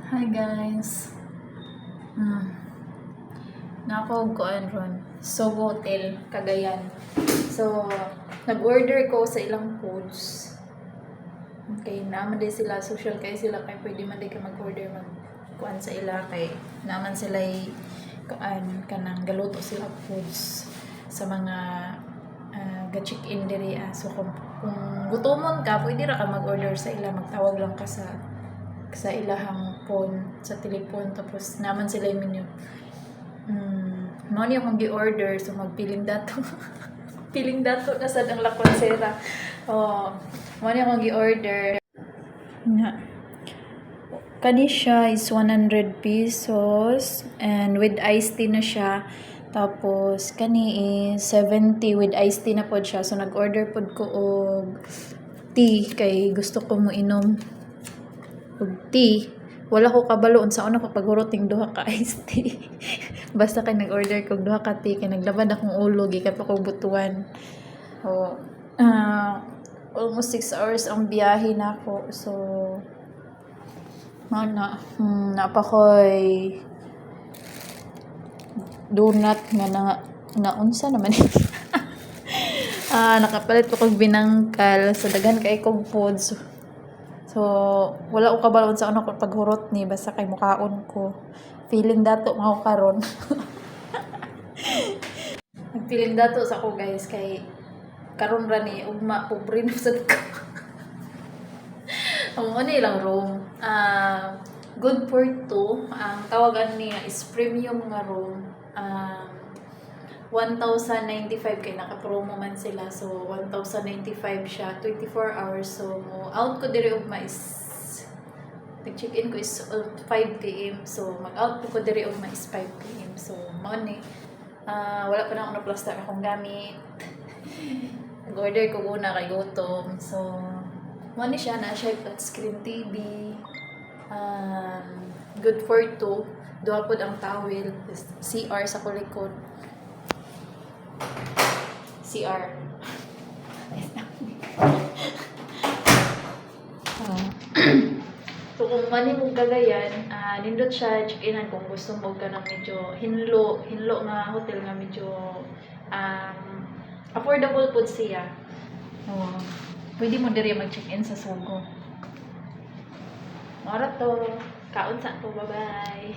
Hi guys. Nako kuan ron. Sogo Hotel, Cagayan. So, nag-order ko sa ilang foods. Okay, naman din sila social kay sila kay pwede man din ka mag-order kuan sa ila kay naman sila kuan kanang galuto sila foods sa mga ga-check-in diri. So kung gutomon ka, pwede ra ka mag-order sa ila, magtawag lang ka sa ilahang phone, sa telepon, tapos naman sila yung menu. Mao ni akong gi-order, so magpiling dato. Piling dato na sad ang lakonsera. Mao ni akong gi-order. Nga. Kani siya is 100 pesos and with iced tea na siya. Tapos kani is 70 with iced tea na pod siya. So nag-order pod ko og tea kay gusto ko mo inom og tea. Wala ko kabalo unsa una ko paghurot ning duha ka iced tea. Basta kay nag-order kog duha ka tea kay naglabad akong ulo gikan pa kog butuan. Almost 6 hours ang biyahe nako. So napakoy donut nga unsa naman nakapalit ko kog binangkal sa daghan kay kog foods. So wala ko kabalo sa una ko paghurot ni basta kay mukaon ko. Feeling dato mao karon. Nagpiling dato sa ako guys kay karon ra ni ugma pobre na sad ko. Ang ano lang room. Good for 2. Ang tawagan niya is premium nga room. 1,095 kay naka-promo man sila. So 1,095 siya, 24 hours. So out ko diri ugma is nag-check-in ko is 5 PM. So mag-out ko diri ugma is 5 PM. So mao ni wala pa na akong na-plaster akong gamit. Nag-order ko una kay gutom. So mao ni siya na siya flat screen TV. Good for 2. Duha pod ang towel. CR sa kulikod. CR. So kung mani mo Cagayan, nindot siya check-inan kung gusto mo ka ng medyo hinlo nga hotel nga medyo affordable pod siya. Pwede mo diri mag-check-in sa Sogo. Mara to, kaon sa to, bye-bye.